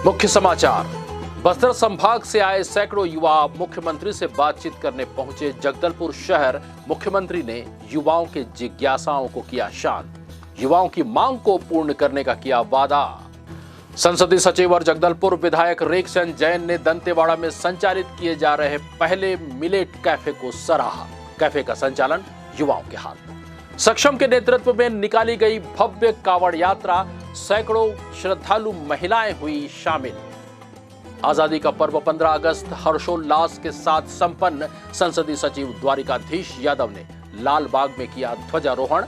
मुख्य समाचार। बस्तर संभाग से आए सैकड़ों युवा मुख्यमंत्री से बातचीत करने पहुंचे जगदलपुर शहर। मुख्यमंत्री ने युवाओं के जिज्ञासाओं को किया शांत, युवाओं की मांग को पूर्ण करने का किया वादा। संसदीय सचिव और जगदलपुर विधायक रेखचंद जैन ने दंतेवाड़ा में संचालित किए जा रहे पहले मिलेट कैफे को सराहा। कैफे का संचालन युवाओं के हाथ। सक्षम के नेतृत्व में निकाली गई भव्य कांवड़ यात्रा, सैकड़ों श्रद्धालु महिलाएं हुई शामिल। आजादी का पर्व 15 अगस्त हर्षोल्लास के साथ संपन्न। संसदीय सचिव द्वारिकाधीश यादव ने लाल बाग में किया ध्वजारोहण।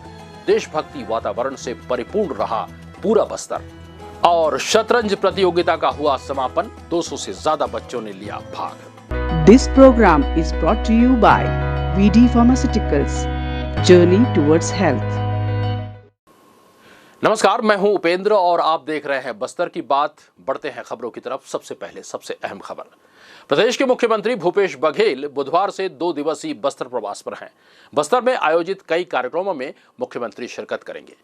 देशभक्ति वातावरण से परिपूर्ण रहा पूरा बस्तर। और शतरंज प्रतियोगिता का हुआ समापन। 200 से ज्यादा बच्चों ने लिया भाग। This program is brought to you by VD Pharmaceuticals, Journey towards Health। नमस्कार, मैं हूं उपेंद्र और आप देख रहे हैं बस्तर की बात। बढ़ते हैं खबरों की तरफ। सबसे पहले सबसे अहम खबर। प्रदेश के मुख्यमंत्री भूपेश बघेल बुधवार से 2 दिवसीय बस्तर प्रवास पर हैं। बस्तर में आयोजित कई कार्यक्रमों में मुख्यमंत्री शिरकत करेंगे।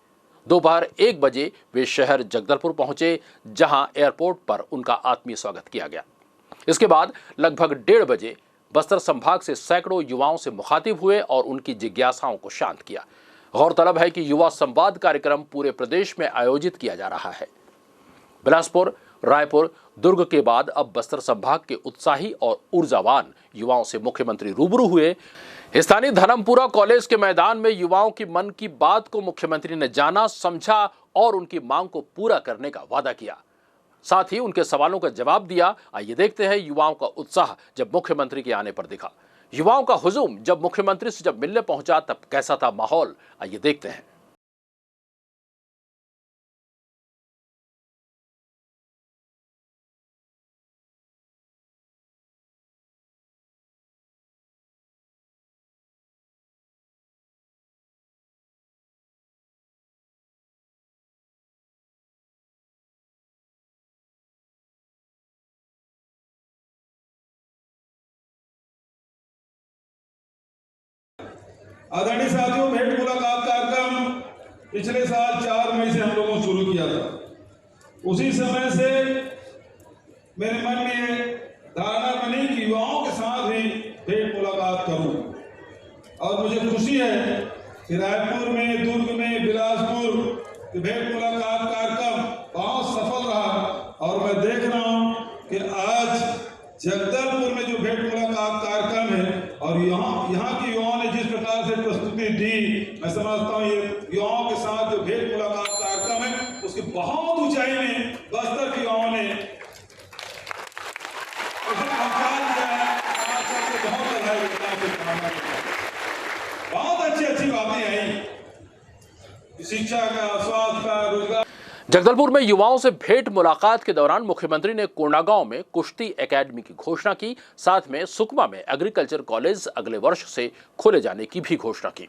दोपहर 1 बजे वे शहर जगदलपुर पहुंचे, जहां एयरपोर्ट पर उनका आत्मीय स्वागत किया गया। इसके बाद लगभग 1:30 बजे बस्तर संभाग से सैकड़ों युवाओं से मुखातिब हुए और उनकी जिज्ञासाओं को शांत किया। गौरतलब है कि युवा संवाद कार्यक्रम पूरे प्रदेश में आयोजित किया जा रहा है। बिलासपुर, रायपुर, दुर्ग के बाद अब बस्तर संभाग के उत्साही और ऊर्जावान युवाओं से मुख्यमंत्री रूबरू हुए। स्थानीय धर्मपुरा कॉलेज के मैदान में युवाओं की मन की बात को मुख्यमंत्री ने जाना, समझा और उनकी मांग को पूरा करने का वादा किया। साथ ही उनके सवालों का जवाब दिया। आइए देखते हैं युवाओं का उत्साह जब मुख्यमंत्री के आने पर दिखा। युवाओं का हुजूम जब मुख्यमंत्री से जब मिलने पहुंचा तब कैसा था माहौल, आइए देखते हैं। आदरणीय साथियों, भेंट मुलाकात कार्यक्रम पिछले साल 4 मई से हम लोगों ने शुरू किया था। उसी समय से मेरे मन में ये धारणा बनी कि युवाओं के साथ ही भेंट मुलाकात करूं। और मुझे खुशी है कि रायपुर में, दुर्ग में, बिलासपुर भेंट मुलाकात कार्यक्रम बहुत सफल रहा। और मैं देख रहा हूं कि आज जगदलपुर में जो भेंट मुलाकात कार्यक्रम है और यहाँ की युवाओं ने जिस प्रकार से प्रस्तुति दी, मैं समझता हूँ ये युवाओं के साथ जो भेंट मुलाकात कार्यक्रम है उसकी बहुत ऊंचाई में बस्तर के युवाओं ने बहुत अच्छी बातें आई, शिक्षा का, स्वास्थ्य का, रोजगार। जगदलपुर में युवाओं से भेंट मुलाकात के दौरान मुख्यमंत्री ने कोंडागांव में कुश्ती एकेडमी की घोषणा की। साथ में सुकमा में एग्रीकल्चर कॉलेज अगले वर्ष से खोले जाने की भी घोषणा की।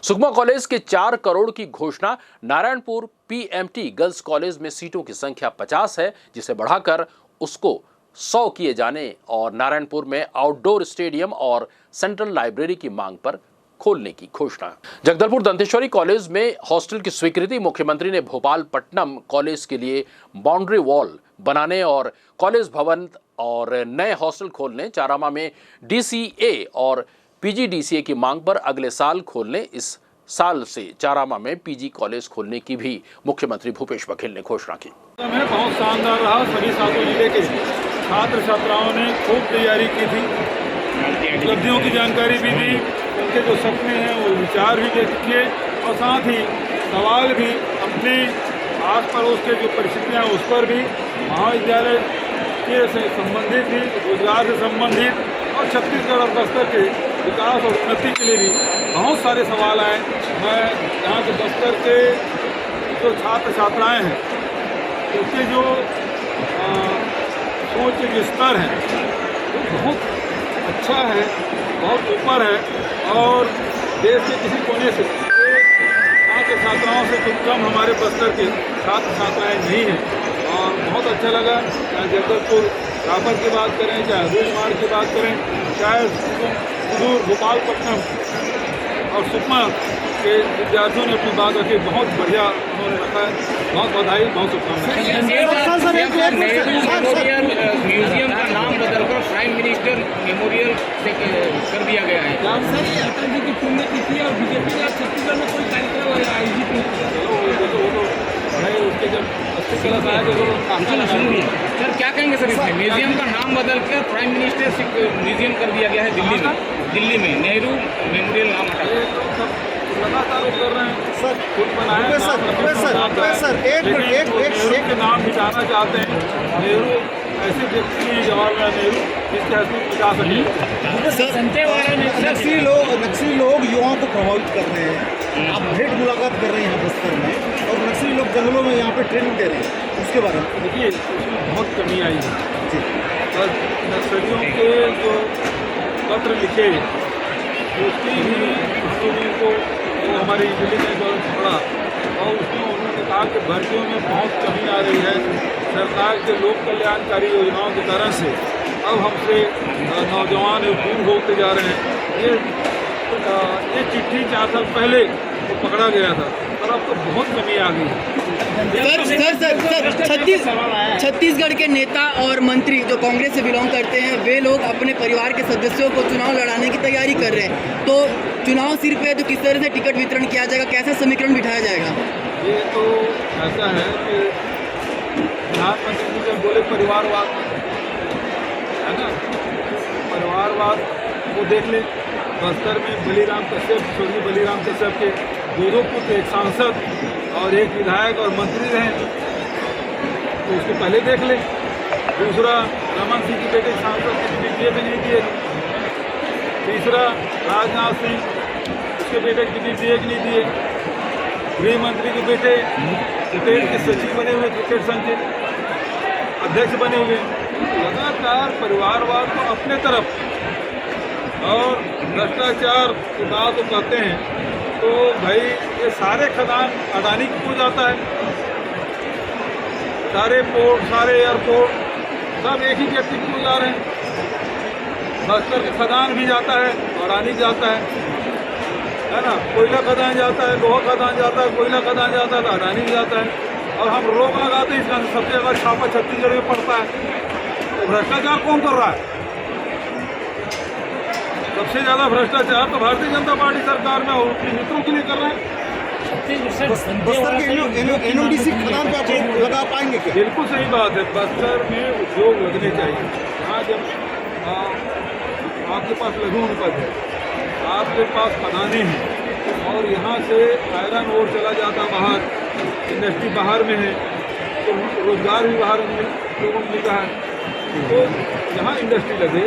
सुकमा कॉलेज के 4 करोड़ की घोषणा। नारायणपुर पीएमटी गर्ल्स कॉलेज में सीटों की संख्या 50 है, जिसे बढ़ाकर उसको 100 किए जाने और नारायणपुर में आउटडोर स्टेडियम और सेंट्रल लाइब्रेरी की मांग पर खोलने की घोषणा। जगदलपुर दंतेश्वरी कॉलेज में हॉस्टल की स्वीकृति। मुख्यमंत्री ने भोपालपट्टनम कॉलेज के लिए बाउंड्री वॉल बनाने और कॉलेज भवन और नए हॉस्टल खोलने। चारामा में डीसीए और पीजीडीसीए की मांग पर अगले साल खोलने। इस साल से चारामा में पीजी कॉलेज खोलने की भी मुख्यमंत्री भूपेश बघेल ने घोषणा की। बहुत शानदार रहा। सभी सातों जिले के छात्र छात्राओं ने खूब तैयारी की थी, उपलब्धियों की जानकारी भी दी, उनके जो सपने हैं वो विचार भी व्यक्त किए और साथ ही सवाल भी अपने आस पड़ोस के जो परिस्थितियाँ उस पर भी, महाविद्यालय के से संबंधित भी, रोजगार से संबंधित और छत्तीसगढ़ और बस्तर के विकास और उन्नति के लिए भी बहुत सारे सवाल आए। मैं यहाँ के बस्तर के जो छात्र छात्राएँ हैं उनके जो सोच के स्तर है वो बहुत अच्छा है, बहुत ऊपर है और देश के किसी कोने से यहाँ के छात्राओं से कुछ कम हमारे बस्तर के छात्र छात्राएँ नहीं हैं। और बहुत अच्छा लगा। चाहे जगदलपुर रापर की बात करें, चाहे रूलमार्ग की बात करें, चाहे सुदूर भोपालपट्टनम और सुकमा के विद्यार्थियों ने अपनी बात रखी, बहुत बढ़िया उन्होंने रखा है। बहुत बधाई, बहुत शुभकामनाएं। मेमोरियल म्यूजियम का नाम बदलकर प्राइम मिनिस्टर मेमोरियल से कर दिया गया है। सर, ये अटल जी की पुण्यतिथि और बीजेपी ने छत्तीसगढ़ में कोई कार्यक्रम आयोजित नहीं किया। उसके जब 80 कलश आया तो सर क्या कहेंगे सर इसमें? म्यूजियम का नाम बदलकर प्राइम मिनिस्टर म्यूजियम कर दिया गया है दिल्ली में नेहरू मेमोरियल नाम हटा ये तो सब लगातार वो कर रहे हैं। सर, खुद बनाया नेहरू के नाम मिटाना चाहते हैं। नेहरू ऐसे व्यक्ति हैं, जवाहरलाल नेहरू, जिसके हैसियत मिटा सके। नक्सली लोग युवाओं को प्रभावित कर रहे हैं। आप भेंट मुलाकात कर रहे हैं यहाँ बस्तर में, और नक्सली लोग जंगलों में यहाँ पे ट्रेनिंग दे रहे हैं, उसके बारे में देखिए, उसमें बहुत कमी आई है। जी, और नक्सलियों के जो पत्र लिखे, उसकी भी हम लोगों को वो हमारी दिल्ली में पढ़ा, और उसमें उन्होंने कहा कि भर्तियों में बहुत कमी आ रही है। सरकार के लोक कल्याणकारी योजनाओं के कारण से अब हमसे नौजवान दूर होते जा रहे हैं। ये चिट्ठी 4 साल पहले वो पकड़ा गया था, और अब तो बहुत कमी आ गई है। छत्तीसगढ़ के नेता और मंत्री जो कांग्रेस से बिलोंग करते हैं, वे लोग अपने परिवार के सदस्यों को चुनाव लड़ाने की तैयारी कर रहे हैं। तो चुनाव सिर पे तो किस तरह से टिकट वितरण किया जाएगा, कैसा समीकरण बिठाया जाएगा? ये तो ऐसा है कि प्रधानमंत्री जी जब बोले परिवारवाद, है ना, परिवारवाद वो देख ले। बस्तर में बलीराम कश्यप, स्वर्गीय बलीराम कश्यप के 2 पुत्र, एक सांसद और एक विधायक और मंत्री रहे, तो उसको पहले देख ले। दूसरा, रमन सिंह के बेटे सांसद के टिकट भी नहीं दिए। तीसरा, राजनाथ सिंह, उसके बेटे के टिकट दिए कि नहीं दिए। गृह मंत्री के बेटे क्रिकेट के सचिव बने हुए, क्रिकेट संघ के अध्यक्ष बने हुए। लगातार परिवारवाद को अपने तरफ और भ्रष्टाचार की बात तो कहते हैं, तो भाई ये सारे खदान अडानी को जाता है। सारे पोर्ट, सारे एयरपोर्ट सब एक ही व्यक्ति को जा रहे हैं। बस्तर के खदान भी जाता है, अडानी जाता है ना। कोयला खदान जाता है, लोहा खदान जाता है, कोयला खदान जाता है तो अडानी भी जाता है। और हम रोक लगाते हैं, इसका सबसे ज़्यादा छापा छत्तीसगढ़ में पड़ता है। तो भ्रष्टाचार कौन कर रहा है? सबसे ज़्यादा भ्रष्टाचार तो भारतीय जनता पार्टी सरकार में और उनके मित्रों के लिए कर रहे हैं। बस्तर के एनओडीसी खदान पे आप लगा पाएंगे क्या? बिल्कुल सही बात है। बस्तर में उद्योग लगने चाहिए। हाँ, जब आपके पास लघु उपज है, आपके पास खदानें हैं, और यहाँ से आयरन ओर चला जाता बाहर, इंडस्ट्री बाहर में है, तो रोजगार भी बाहर लोगों को मिलता है। तो जहाँ इंडस्ट्री लगे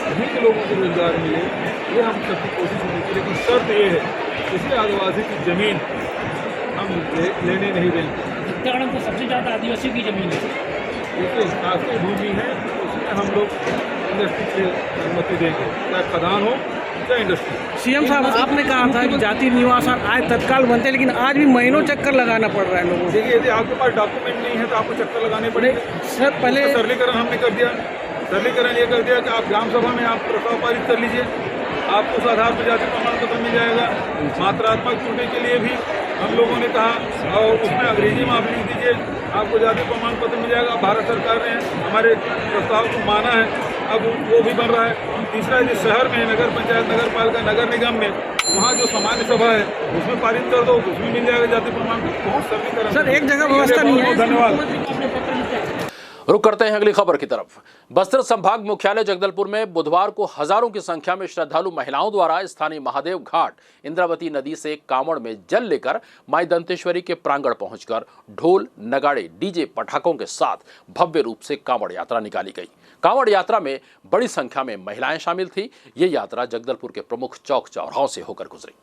वहीं के लोगों को रोजगार मिले, ये हम सबकी कोशिश होगी। लेकिन शर्त ये है, इसलिए आदिवासी की ज़मीन हम लेने नहीं देंगे। छत्तीसगढ़ में तो सबसे ज़्यादा आदिवासी की ज़मीन है। देखिए, शासकीय भूमि है, उसमें हम लोग इंडस्ट्री की अनुमति देंगे, चाहे खदान हो चाहे इंडस्ट्री। सीएम साहब, आपने कहा था कि जाति निवासन आय तत्काल बनते, लेकिन आज भी महीनों चक्कर लगाना पड़ रहा है लोगों को। देखिए, यदि आपके पास डॉक्यूमेंट नहीं है तो आपको चक्कर लगाने पड़ेंगे। सर, पहले सरलीकरण हमने कर दिया। सरलीकरण ये कर दिया कि आप ग्राम सभा में आप प्रस्ताव पारित कर लीजिए, आपको उस आधार पर जाति प्रमाण पत्र मिल जाएगा। मात्रात्मक त्रुटि के लिए भी हम लोगों ने कहा, और उसमें अंग्रेजी में आप लिख दीजिए, आपको जाति प्रमाण पत्र मिल जाएगा। भारत सरकार ने हमारे प्रस्ताव को माना है, अब वो भी बन रहा है। तीसरा, यदि शहर में नगर पंचायत, नगर पालिका, नगर निगम में वहाँ जो सामान्य सभा है उसमें पारित कर दो, उसमें मिल जाएगा जाति प्रमाण पत्र। बहुत सरलीकरण। सर, एक जगह व्यवस्था नहीं है। धन्यवाद। रुक करते हैं अगली खबर की तरफ। बस्तर संभाग मुख्यालय जगदलपुर में बुधवार को हजारों की संख्या में श्रद्धालु महिलाओं द्वारा स्थानीय महादेव घाट इंद्रावती नदी से कांवड़ में जल लेकर माई दंतेश्वरी के प्रांगण पहुंचकर ढोल, नगाड़े, डीजे, पटाखों के साथ भव्य रूप से कांवड़ यात्रा निकाली गई। कांवड़ यात्रा में बड़ी संख्या में महिलाएं शामिल थी। ये यात्रा जगदलपुर के प्रमुख चौक चौराहों से होकर गुजरी।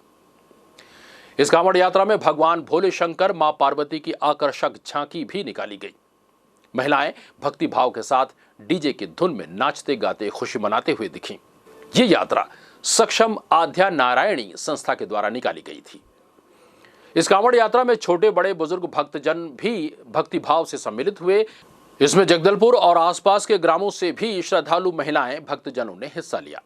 इस कांवड़ यात्रा में भगवान भोले शंकर, मां पार्वती की आकर्षक झांकी भी निकाली गई। महिलाएं भक्ति भाव के साथ डीजे की धुन में नाचते गाते खुशी मनाते हुए दिखीं। ये यात्रा सक्षम आध्या नारायणी संस्था के द्वारा निकाली गई थी। इस कांवड़ यात्रा में छोटे बड़े बुजुर्ग भक्तजन भी भक्ति भाव से सम्मिलित हुए। इसमें जगदलपुर और आसपास के ग्रामों से भी श्रद्धालु महिलाएं भक्तजनों ने हिस्सा लिया।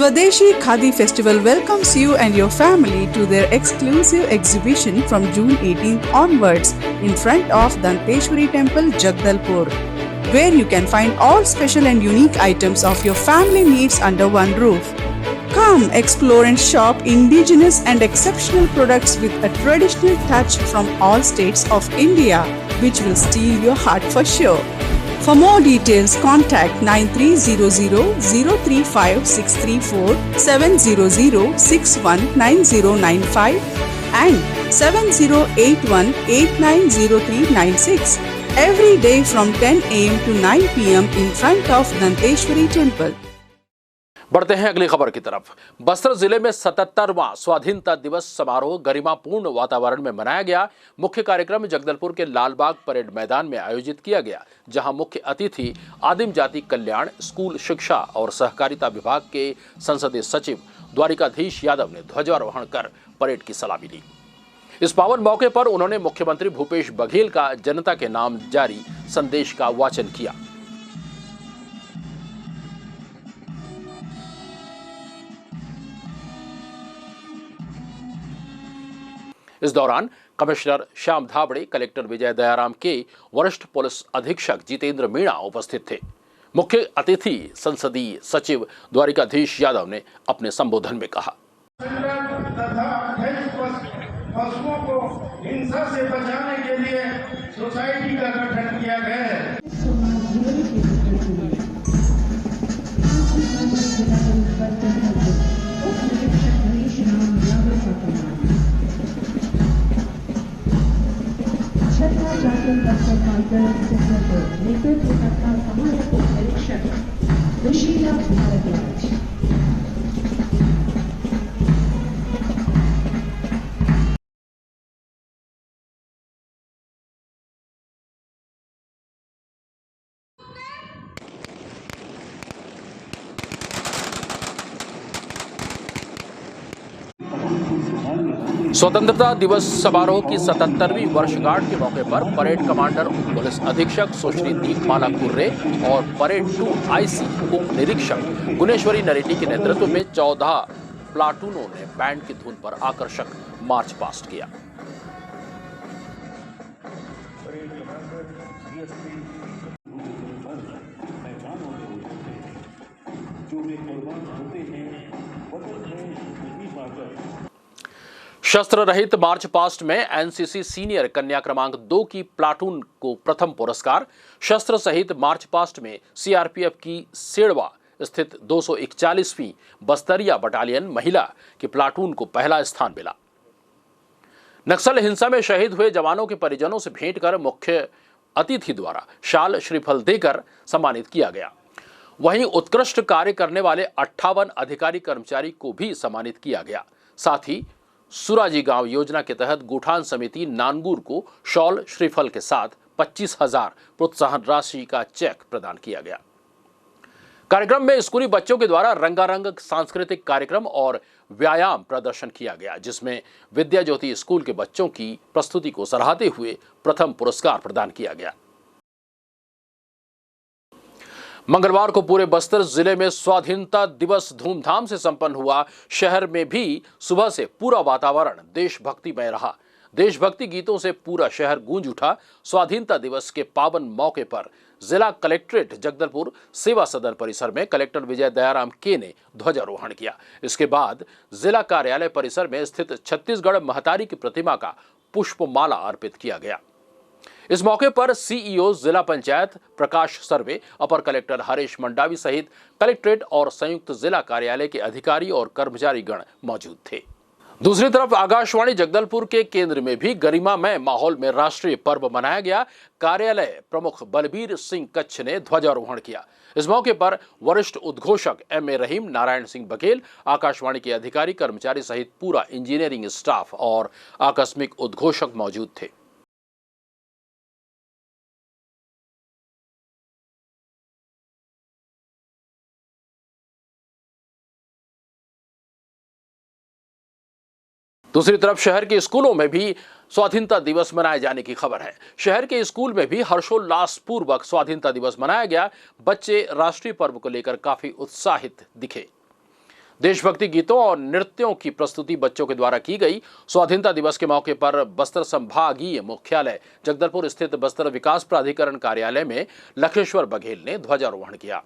Swadeshi Khadi Festival welcomes you and your family to their exclusive exhibition from June 18th onwards in front of Danteshwari Temple, Jagdalpur, where you can find all special and unique items of your family needs under one roof. Come explore and shop indigenous and exceptional products with a traditional touch from all states of India, which will steal your heart for sure. For more details, contact 9300-035-634, 700-619095 and 7081-890396. Every day from 10 a.m. to 9 p.m. in front of Danteshwari Temple. बढ़ते हैं अगली खबर की तरफ। बस्तर जिले में 77वां स्वाधीनता दिवस समारोह गरिमापूर्ण वातावरण में मनाया गया। मुख्य कार्यक्रम जगदलपुर के लालबाग परेड मैदान में आयोजित किया गया, जहां मुख्य अतिथि आदिम जाति कल्याण, स्कूल शिक्षा और सहकारिता विभाग के संसदीय सचिव द्वारिकाधीश यादव ने ध्वजारोहण कर परेड की सलामी ली। इस पावन मौके पर उन्होंने मुख्यमंत्री भूपेश बघेल का जनता के नाम जारी संदेश का वाचन किया। इस दौरान कमिश्नर श्याम धाबड़े, कलेक्टर विजय दयाराम के, वरिष्ठ पुलिस अधीक्षक जितेंद्र मीणा उपस्थित थे। मुख्य अतिथि संसदीय सचिव द्वारिकाधीश यादव ने अपने संबोधन में कहा, पशुओं को हिंसा से बचाने के लिए सोसाइटी का गठन किया गया है। स्वतंत्रता दिवस समारोह की 77वीं वर्षगांठ के मौके पर परेड कमांडर उप पुलिस अधीक्षक सुश्री दीपमाला कुर्रे और परेड 2 आईसी उप निरीक्षक गुणेश्वरी नरेटी के नेतृत्व में 14 प्लाटूनों ने बैंड की धुन पर आकर्षक मार्च पास्ट किया। शस्त्र रहित मार्च पास्ट में एनसीसी सीनियर कन्या क्रमांक 2 की प्लाटून को प्रथम पुरस्कार, शस्त्र सहित मार्च पास्ट में सीआरपीएफ की सेड़वा स्थित 241वीं बस्तरिया बटालियन महिला की प्लाटून को पहला स्थान मिला। नक्सल हिंसा में शहीद हुए जवानों के परिजनों से भेंट कर मुख्य अतिथि द्वारा शाल श्रीफल देकर सम्मानित किया गया। वहीं उत्कृष्ट कार्य करने वाले 58 अधिकारी कर्मचारी को भी सम्मानित किया गया। साथ ही सुराजी गांव योजना के तहत गुठान समिति नानगुर को शॉल श्रीफल के साथ 25,000 प्रोत्साहन राशि का चेक प्रदान किया गया। कार्यक्रम में स्कूली बच्चों के द्वारा रंगारंग सांस्कृतिक कार्यक्रम और व्यायाम प्रदर्शन किया गया, जिसमें विद्या ज्योति स्कूल के बच्चों की प्रस्तुति को सराहते हुए प्रथम पुरस्कार प्रदान किया गया। मंगलवार को पूरे बस्तर जिले में स्वाधीनता दिवस धूमधाम से संपन्न हुआ। शहर में भी सुबह से पूरा वातावरण देशभक्तिमय रहा। देशभक्ति गीतों से पूरा शहर गूंज उठा। स्वाधीनता दिवस के पावन मौके पर जिला कलेक्ट्रेट जगदलपुर सेवा सदन परिसर में कलेक्टर विजय दयाराम के ने ध्वजारोहण किया। इसके बाद जिला कार्यालय परिसर में स्थित छत्तीसगढ़ महतारी की प्रतिमा का पुष्पमाला अर्पित किया गया। इस मौके पर सीईओ जिला पंचायत प्रकाश सर्वे, अपर कलेक्टर हरीश मंडावी सहित कलेक्ट्रेट और संयुक्त जिला कार्यालय के अधिकारी और कर्मचारी गण मौजूद थे। दूसरी तरफ आकाशवाणी जगदलपुर के केंद्र में भी गरिमामय माहौल में राष्ट्रीय पर्व मनाया गया। कार्यालय प्रमुख बलबीर सिंह कच्छ ने ध्वजारोहण किया। इस मौके पर वरिष्ठ उद्घोषक एम ए रहीम, नारायण सिंह बघेल, आकाशवाणी के अधिकारी कर्मचारी सहित पूरा इंजीनियरिंग स्टाफ और आकस्मिक उद्घोषक मौजूद थे। दूसरी तरफ शहर के स्कूलों में भी स्वाधीनता दिवस मनाए जाने की खबर है। शहर के स्कूल में भी हर्षोल्लास पूर्वक स्वाधीनता दिवस मनाया गया। बच्चे राष्ट्रीय पर्व को लेकर काफी उत्साहित दिखे। देशभक्ति गीतों और नृत्यों की प्रस्तुति बच्चों के द्वारा की गई। स्वाधीनता दिवस के मौके पर बस्तर संभागीय मुख्यालय जगदलपुर स्थित बस्तर विकास प्राधिकरण कार्यालय में लखेश्वर बघेल ने ध्वजारोहण किया।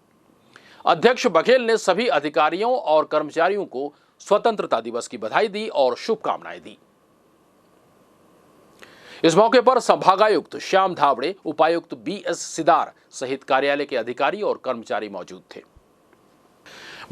अध्यक्ष बघेल ने सभी अधिकारियों और कर्मचारियों को स्वतंत्रता दिवस की बधाई दी और शुभकामनाएं दी। इस मौके पर संभागायुक्त श्याम धावड़े, उपायुक्त BS सिदार सहित कार्यालय के अधिकारी और कर्मचारी मौजूद थे।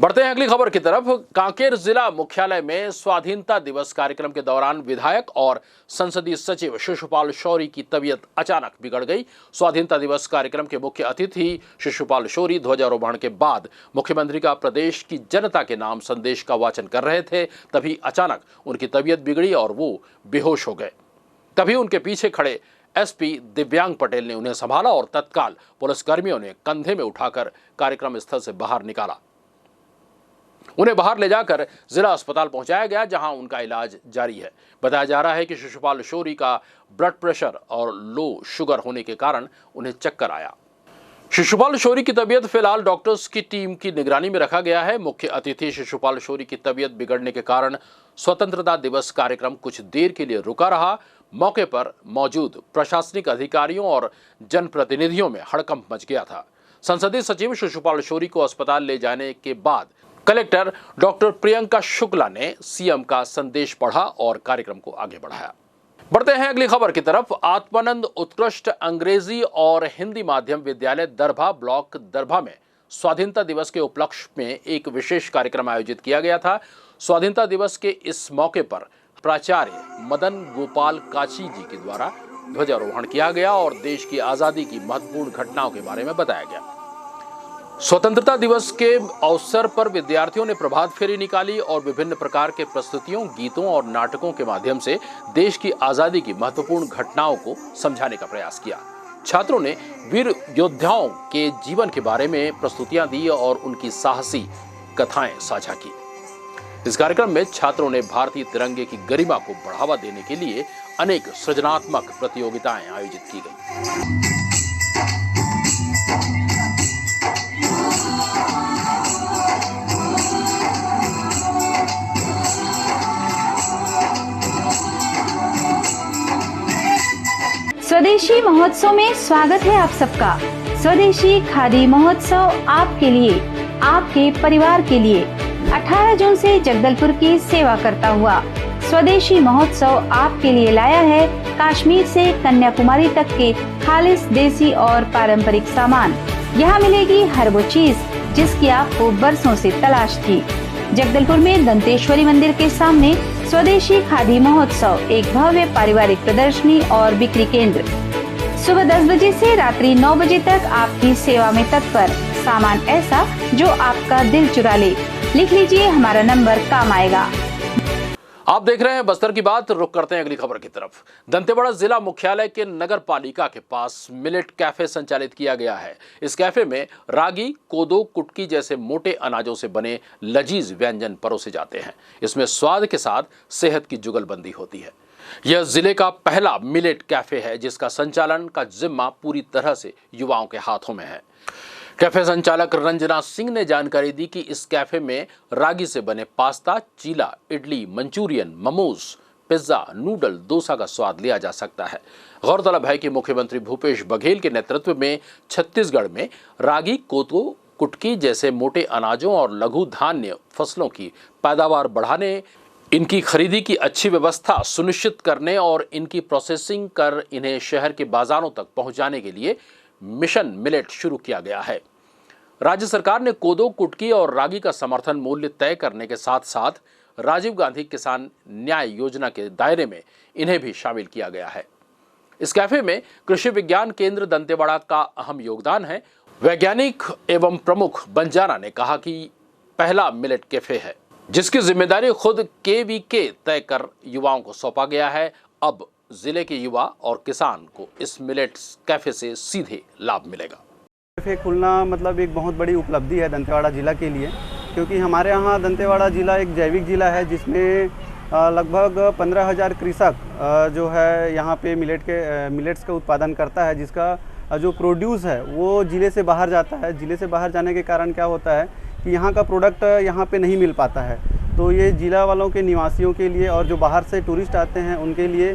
बढ़ते हैं अगली खबर की तरफ। कांकेर जिला मुख्यालय में स्वाधीनता दिवस कार्यक्रम के दौरान विधायक और संसदीय सचिव शिशुपाल शौरी की तबीयत अचानक बिगड़ गई। स्वाधीनता दिवस कार्यक्रम के मुख्य अतिथि शिशुपाल शौरी ध्वजारोहण के बाद मुख्यमंत्री का प्रदेश की जनता के नाम संदेश का वाचन कर रहे थे, तभी अचानक उनकी तबीयत बिगड़ी और वो बेहोश हो गए। तभी उनके पीछे खड़े SP दिव्यांग पटेल ने उन्हें संभाला और तत्काल पुलिसकर्मियों ने कंधे में उठाकर कार्यक्रम स्थल से बाहर निकाला। उन्हें बाहर ले जाकर जिला अस्पताल पहुंचाया गया, जहां उनका इलाज जारी है। बताया जा रहा है कि शिशुपाल शौरी का ब्लड प्रेशर और लो शुगर होने के कारण उन्हें चक्कर आया। शिशुपाल शौरी की तबीयत फिलहाल डॉक्टर्स की टीम की निगरानी में रखा गया है। मुख्य अतिथि शिशुपाल शौरी की तबीयत बिगड़ने के कारण स्वतंत्रता दिवस कार्यक्रम कुछ देर के लिए रुका रहा। मौके पर मौजूद प्रशासनिक अधिकारियों और जनप्रतिनिधियों में हड़कंप मच गया था। संसदीय सचिव शिशुपाल शौरी को अस्पताल ले जाने के बाद कलेक्टर डॉक्टर प्रियंका शुक्ला ने CM का संदेश पढ़ा और कार्यक्रम को आगे बढ़ाया। बढ़ते हैं अगली खबर की तरफ। आत्मानंद उत्कृष्ट अंग्रेजी और हिंदी माध्यम विद्यालय दरभा ब्लॉक दरभा में स्वाधीनता दिवस के उपलक्ष्य में एक विशेष कार्यक्रम आयोजित किया गया था। स्वाधीनता दिवस के इस मौके पर प्राचार्य मदन गोपाल काची जी के द्वारा ध्वजारोहण किया गया और देश की आजादी की महत्वपूर्ण घटनाओं के बारे में बताया गया। स्वतंत्रता दिवस के अवसर पर विद्यार्थियों ने प्रभात फेरी निकाली और विभिन्न प्रकार के प्रस्तुतियों, गीतों और नाटकों के माध्यम से देश की आजादी की महत्वपूर्ण घटनाओं को समझाने का प्रयास किया। छात्रों ने वीर योद्धाओं के जीवन के बारे में प्रस्तुतियां दी और उनकी साहसी कथाएं साझा की। इस कार्यक्रम में छात्रों ने भारतीय तिरंगे की गरिमा को बढ़ावा देने के लिए अनेक सृजनात्मक प्रतियोगिताएं आयोजित की गई। स्वदेशी महोत्सव में स्वागत है आप सबका। स्वदेशी खादी महोत्सव आपके लिए, आपके परिवार के लिए 18 जून से जगदलपुर की सेवा करता हुआ स्वदेशी महोत्सव आपके लिए लाया है कश्मीर से कन्याकुमारी तक के खालिस देसी और पारंपरिक सामान। यहाँ मिलेगी हर वो चीज जिसकी आपको बरसों से तलाश थी। जगदलपुर में दंतेश्वरी मंदिर के सामने स्वदेशी खादी महोत्सव एक भव्य पारिवारिक प्रदर्शनी और बिक्री केंद्र। सुबह 10 बजे से रात्रि 9 बजे तक आपकी सेवा में तत्पर। सामान ऐसा जो आपका दिल चुरा ले। लिख लीजिए, हमारा नंबर काम आएगा। आप देख रहे हैं बस्तर की बात। रुक करते हैं अगली खबर की तरफ। दंतेवाड़ा जिला मुख्यालय के नगर पालिका के पास मिलेट कैफे संचालित किया गया है। इस कैफे में रागी, कोदो, कुटकी जैसे मोटे अनाजों से बने लजीज व्यंजन परोसे जाते हैं। इसमें स्वाद के साथ सेहत की जुगलबंदी होती है। यह जिले का पहला मिलेट कैफे है जिसका संचालन का जिम्मा पूरी तरह से युवाओं के हाथों में है। कैफे संचालक रंजना सिंह ने जानकारी दी कि इस कैफे में रागी से बने pasta, cheela, idli, Manchurian, momos, pizza, noodle, dosa का स्वाद लिया जा सकता है। गौरतलब है कि मुख्यमंत्री भूपेश बघेल के नेतृत्व में छत्तीसगढ़ में रागी, कोदो, कुटकी जैसे मोटे अनाजों और लघु धान्य फसलों की पैदावार बढ़ाने, इनकी खरीदी की अच्छी व्यवस्था सुनिश्चित करने और इनकी प्रोसेसिंग कर इन्हें शहर के बाजारों तक पहुंचाने के लिए मिशन मिलेट शुरू किया गया है। राज्य सरकार ने कोदो, कुटकी और रागी का समर्थन मूल्य तय करने के साथ साथ राजीव गांधी किसान न्याय योजना के दायरे में इन्हें भी शामिल किया गया है। इस कैफे में कृषि विज्ञान केंद्र दंतेवाड़ा का अहम योगदान है। वैज्ञानिक एवं प्रमुख बंजारा ने कहा कि पहला मिलेट कैफे है जिसकी जिम्मेदारी खुद KVK तय कर युवाओं को सौंपा गया है। अब जिले के युवा और किसान को इस मिलेट कैफे से सीधे लाभ मिलेगा। कैफे खुलना मतलब एक बहुत बड़ी उपलब्धि है दंतेवाड़ा जिला के लिए, क्योंकि हमारे यहाँ दंतेवाड़ा जिला एक जैविक जिला है जिसमें लगभग 15,000 कृषक जो है यहाँ पे मिलेट्स का उत्पादन करता है, जिसका जो प्रोड्यूस है वो ज़िले से बाहर जाता है। ज़िले से बाहर जाने के कारण क्या होता है कि यहाँ का प्रोडक्ट यहाँ पे नहीं मिल पाता है। तो ये ज़िला वालों के निवासियों के लिए और जो बाहर से टूरिस्ट आते हैं उनके लिए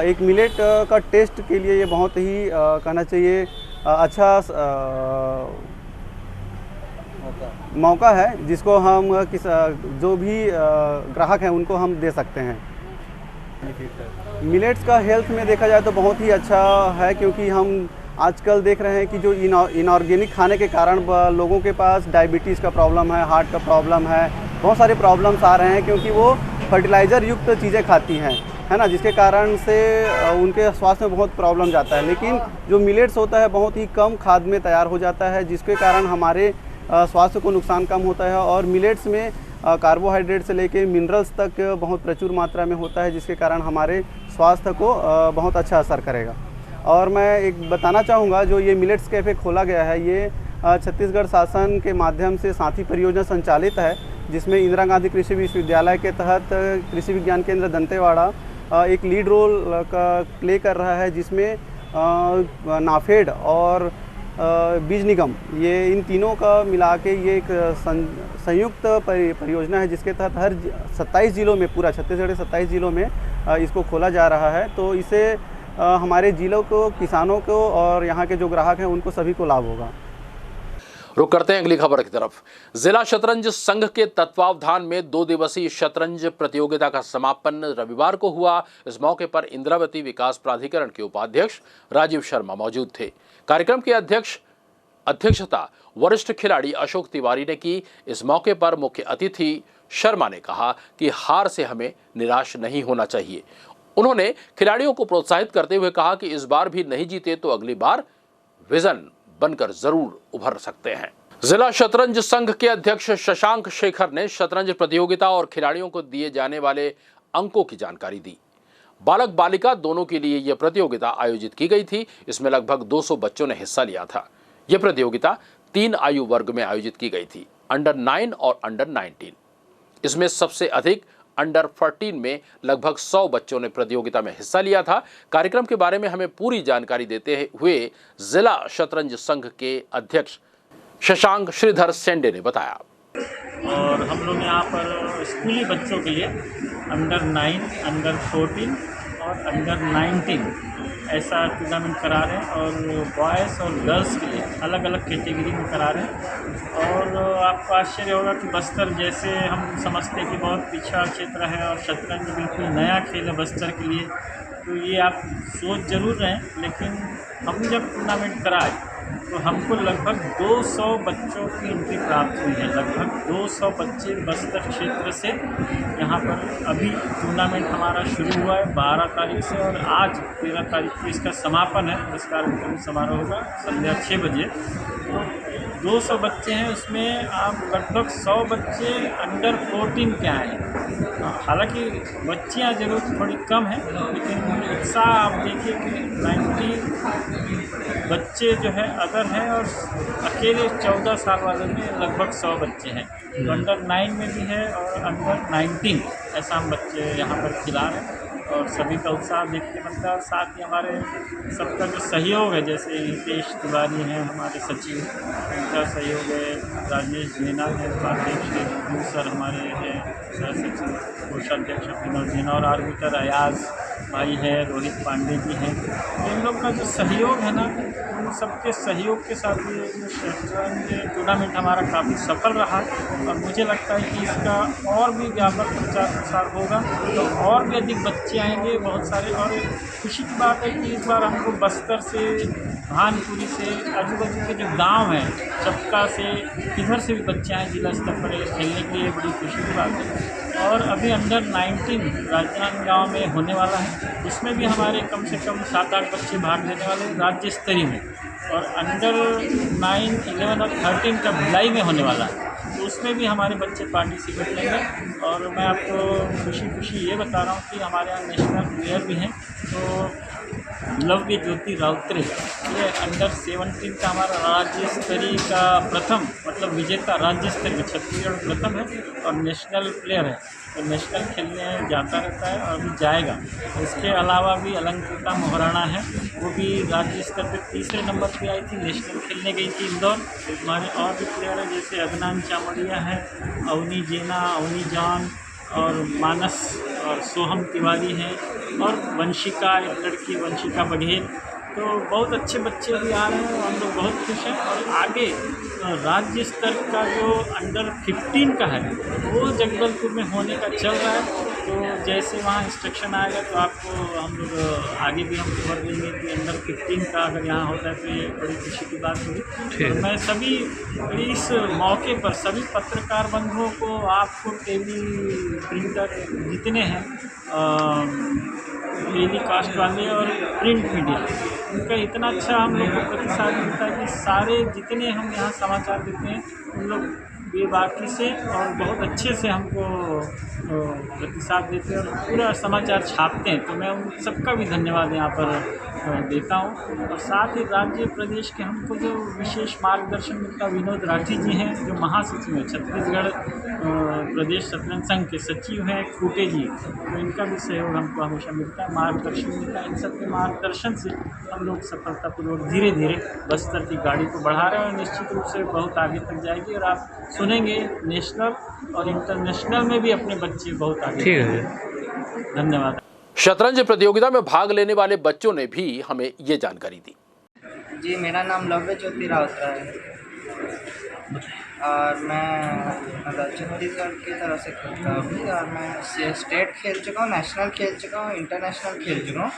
एक मिलेट का टेस्ट के लिए ये बहुत ही कहना चाहिए अच्छा मौका है, जिसको हम जो भी ग्राहक हैं उनको हम दे सकते हैं। मिलेट्स का हेल्थ में देखा जाए तो बहुत ही अच्छा है, क्योंकि हम आजकल देख रहे हैं कि जो इनऑर्गेनिक खाने के कारण लोगों के पास डायबिटीज़ का प्रॉब्लम है, हार्ट का प्रॉब्लम है, बहुत सारे प्रॉब्लम्स आ रहे हैं, क्योंकि वो फर्टिलाइज़र युक्त चीज़ें खाती हैं, है ना, जिसके कारण से उनके स्वास्थ्य में बहुत प्रॉब्लम जाता है। लेकिन जो मिलेट्स होता है बहुत ही कम खाद में तैयार हो जाता है, जिसके कारण हमारे स्वास्थ्य को नुकसान कम होता है। और मिलेट्स में कार्बोहाइड्रेट से लेके मिनरल्स तक बहुत प्रचुर मात्रा में होता है, जिसके कारण हमारे स्वास्थ्य को बहुत अच्छा असर करेगा। और मैं एक बताना चाहूँगा, जो ये मिलेट्स कैफ़े खोला गया है ये छत्तीसगढ़ शासन के माध्यम से साथी परियोजना संचालित है, जिसमें इंदिरा गांधी कृषि विश्वविद्यालय के तहत कृषि विज्ञान केंद्र दंतेवाड़ा एक लीड रोल का प्ले कर रहा है, जिसमें नाफेड और बीज निगम, ये इन तीनों का मिला के ये एक संयुक्त परियोजना है, जिसके तहत हर 27 ज़िलों में, पूरा छत्तीसगढ़ के 27 ज़िलों में इसको खोला जा रहा है। तो इसे हमारे ज़िलों को, किसानों को और यहाँ के जो ग्राहक हैं उनको सभी को लाभ होगा। रुक करते हैं अगली खबर की तरफ। जिला शतरंज संघ के तत्वावधान में 2 दिवसीय शतरंज प्रतियोगिता का समापन रविवार को हुआ। इस मौके पर इंद्रावती विकास प्राधिकरण के उपाध्यक्ष राजीव शर्मा मौजूद थे। कार्यक्रम की अध्यक्षता वरिष्ठ खिलाड़ी अशोक तिवारी ने की। इस मौके पर मुख्य अतिथि शर्मा ने कहा कि हार से हमें निराश नहीं होना चाहिए। उन्होंने खिलाड़ियों को प्रोत्साहित करते हुए कहा कि इस बार भी नहीं जीते तो अगली बार विजन बनकर जरूर उभर सकते हैं। जिला शतरंज संघ के अध्यक्ष शशांक शेखर ने शतरंज प्रतियोगिता और खिलाड़ियों को दिए जाने वाले अंकों की जानकारी दी। बालक बालिका दोनों के लिए यह प्रतियोगिता आयोजित की गई थी। इसमें लगभग 200 बच्चों ने हिस्सा लिया था। यह प्रतियोगिता 3 आयु वर्ग में आयोजित की गई थी, अंडर 9 और अंडर 19। इसमें सबसे अधिक अंडर 14 में लगभग 100 बच्चों ने प्रतियोगिता में हिस्सा लिया था। कार्यक्रम के बारे में हमें पूरी जानकारी देते हुए जिला शतरंज संघ के अध्यक्ष शशांक श्रीधर सेंडे ने बताया। और हम लोग यहाँ पर स्कूली बच्चों के लिए अंडर 9, अंडर 14 और अंडर 19 ऐसा टूर्नामेंट करा रहे हैं, और बॉयज़ और गर्ल्स के लिए अलग अलग कैटेगरी में करा रहे हैं। और आपको आश्चर्य होगा कि बस्तर, जैसे हम समझते हैं कि बहुत पिछड़ा क्षेत्र है और शतरंज बिल्कुल नया खेल है बस्तर के लिए, तो ये आप सोच ज़रूर रहे हैं। लेकिन हम जब टूर्नामेंट कराए तो हमको लगभग 200 बच्चों की एंट्री प्राप्त हुई है। लगभग 200 बच्चे बस्तर क्षेत्र से यहाँ पर अभी टूर्नामेंट हमारा शुरू हुआ है 12 तारीख से, और आज 13 तारीख को इसका समापन है। पुरस्कार वितरण समारोह होगा संध्या 6 बजे। 200 बच्चे हैं, उसमें आप लगभग 100 बच्चे अंडर 14 के आए हैं। हालांकि बच्चियां जरूर थोड़ी कम हैं, लेकिन उत्साह आप देखिए कि 90 बच्चे जो है अदर हैं, और अकेले 14 साल वाले में लगभग 100 बच्चे हैं। तो अंडर 9 में भी है और अंडर 19 ऐसा हम बच्चे यहाँ पर खिला रहे हैं, और सभी का उत्साह देख के बनता है। और साथ ही हमारे सबका जो सहयोग है, जैसे हितेश तिवारी हैं हमारे सचिव, उनका सहयोग है, राजेश जेना है उपाध्यक्ष, सर हमारे हैं सह सचिव, कोषाध्यक्ष विनोद जेना, और आर्बिटर अयाज भाई है, रोहित पांडे जी हैं। तो इन लोग का जो सहयोग है ना, उन सबके सहयोग के साथ ये शतरंज टूर्नामेंट हमारा काफ़ी सफल रहा, और मुझे लगता है कि इसका और भी व्यापक प्रचार प्रसार होगा तो और भी अधिक बच्चे आएंगे बहुत सारे। और खुशी की बात है कि इस बार हमको बस्तर से, भानपुरी से, आजू बाजू के जो गांव हैं, चपका से, इधर से भी बच्चे आए जिला स्तर पर खेलने के लिए, बड़ी खुशी की बात है। और अभी अंडर 19 राजनांदगांव में होने वाला है, उसमें भी हमारे कम से कम 7-8 बच्चे भाग लेने वाले हैं राज्य स्तरीय में। और अंडर 9, 11 और 13 का भिलाई में होने वाला है, तो उसमें भी हमारे बच्चे पार्टिसिपेट लेंगे। और मैं आपको खुशी ये बता रहा हूँ कि हमारे यहाँ नेशनल प्लेयर भी हैं, तो लव्य ज्योति राउतरे, ये अंडर 17 का हमारा राज्य स्तरीय का प्रथम मतलब विजेता, राज्य स्तरीय छत्तीसगढ़ प्रथम है और नेशनल प्लेयर है, तो नेशनल खेलने जाता रहता है और अभी जाएगा। इसके अलावा भी अलंकृता मोहराना है, वो भी राज्य स्तर पर तीसरे नंबर पे आई थी, नेशनल खेलने गई थी इंदौर। हमारे और भी प्लेयर हैं जैसे अदनान चामड़िया है, अवनी जेना, अवनी जान और मानस और सोहम तिवारी हैं और वंशिका, एक लड़की वंशिका बघेल। तो बहुत अच्छे बच्चे भी आ रहे हैं, हम लोग बहुत खुश हैं। और आगे राज्य स्तर का जो अंडर 15 का है वो जगदलपुर में होने का चल रहा है, तो जैसे वहाँ इंस्ट्रक्शन आएगा तो आपको हम लोग आगे भी हम खबर देंगे कि अंडर 15 का अगर यहाँ होता है तो ये बड़ी खुशी की बात होगी। तो मैं सभी इस मौके पर सभी पत्रकार बंधुओं को, आपको टीवी प्रिंटर जितने हैं टेलीकास्ट वाले और प्रिंट मीडिया, उनका इतना अच्छा हम लोग को प्रतिसाद मिलता है कि सारे जितने हम यहाँ समाचार देते हैं उन लोग बेबाकी से और बहुत अच्छे से हमको प्रतिसाद देते हैं और पूरा समाचार छापते हैं, तो मैं उन सबका भी धन्यवाद यहाँ पर देता हूँ। और साथ ही राज्य प्रदेश के हमको जो विशेष मार्गदर्शन मिलता है, विनोद राठी जी हैं जो महासचिव हैं, छत्तीसगढ़ प्रदेश शतरंज संघ के सचिव हैं, खूटे जी, तो इनका भी सहयोग हमको हमेशा मिलता है, मार्गदर्शन मिलता है। इन सब के मार्गदर्शन से हम लोग सफलतापूर्वक धीरे धीरे बस्तर की गाड़ी को बढ़ा रहे हैं और निश्चित रूप से बहुत आगे तक जाएगी और आप सुनेंगे नेशनल और इंटरनेशनल में भी अपने बच्चे बहुत आगे। धन्यवाद। शतरंज प्रतियोगिता में भाग लेने वाले बच्चों ने भी हमें ये जानकारी दी। जी, मेरा नाम लव्य ज्योति राउतरा है और मैं छत्तीसगढ़ की तरफ से खेलता हूँ अभी, और मैं स्टेट खेल चुका हूँ, नेशनल खेल चुका हूँ, इंटरनेशनल खेल चुका हूँ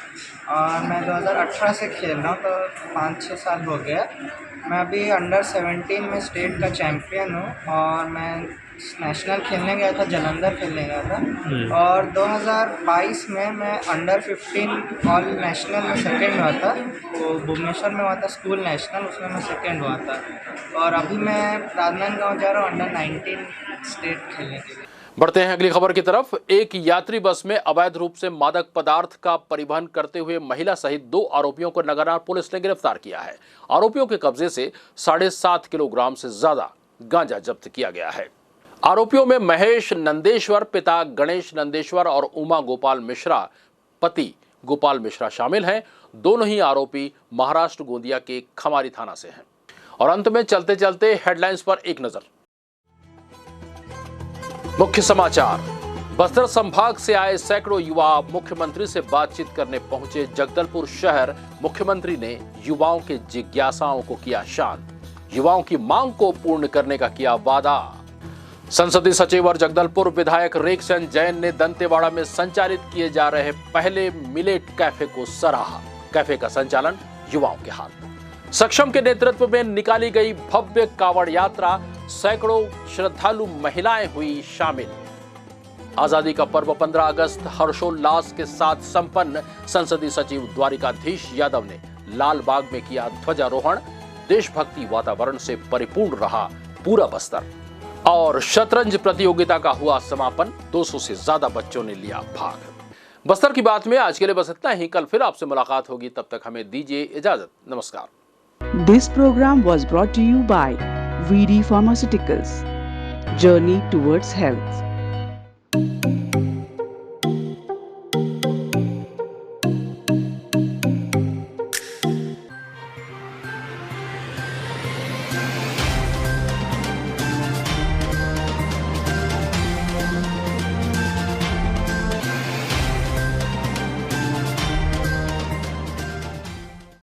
और मैं 2018 से खेल रहा हूँ, तो 5-6 साल हो गया। मैं अभी अंडर 17 में स्टेट का चैम्पियन हूँ और मैं नेशनल खेलने गया था, जालंधर खेलने गया था और 2022 में मैं अंडर 15 ऑल नेशनल में सेकंड हुआ था, वो भुवनेश्वर में हुआ था स्कूल नेशनल, उसमें मैं सेकंड हुआ था और अभी मैं राजनांदगांव जा रहा हूँ अंडर 19 स्टेट खेलने के लिए। बढ़ते हैं अगली खबर की तरफ। एक यात्री बस में अवैध रूप से मादक पदार्थ का परिवहन करते हुए महिला सहित 2 आरोपियों को नगरनार पुलिस ने गिरफ्तार किया है। आरोपियों के कब्जे से 7.5 किलोग्राम से ज्यादा गांजा जब्त किया गया है। आरोपियों में महेश नंदेश्वर पिता गणेश नंदेश्वर और उमा गोपाल मिश्रा पति गोपाल मिश्रा शामिल हैं। दोनों ही आरोपी महाराष्ट्र गोंदिया के खमारी थाना से हैं। और अंत में चलते चलते हेडलाइंस पर एक नजर। मुख्य समाचार। बस्तर संभाग से आए सैकड़ों युवा मुख्यमंत्री से बातचीत करने पहुंचे जगदलपुर शहर। मुख्यमंत्री ने युवाओं के जिज्ञासाओं को किया शांत, युवाओं की मांग को पूर्ण करने का किया वादा। संसदीय सचिव और जगदलपुर विधायक रेखचंद जैन ने दंतेवाड़ा में संचालित किए जा रहे पहले मिलेट कैफे को सराहा। कैफे का संचालन युवाओं के हाथ। सक्षम के नेतृत्व में निकाली गई भव्य कांवड़ यात्रा, सैकड़ों श्रद्धालु महिलाएं हुई शामिल। आजादी का पर्व 15 अगस्त हर्षोल्लास के साथ संपन्न। संसदीय सचिव द्वारिकाधीश यादव ने लाल बाग में किया ध्वजारोहण। देशभक्ति वातावरण से परिपूर्ण रहा पूरा बस्तर। और शतरंज प्रतियोगिता का हुआ समापन। 200 से ज्यादा बच्चों ने लिया भाग। बस्तर की बात में आज के लिए बस इतना ही। कल फिर आपसे मुलाकात होगी, तब तक हमें दीजिए इजाजत। नमस्कार। This program was brought to you by VD Pharmaceuticals. Journey towards health.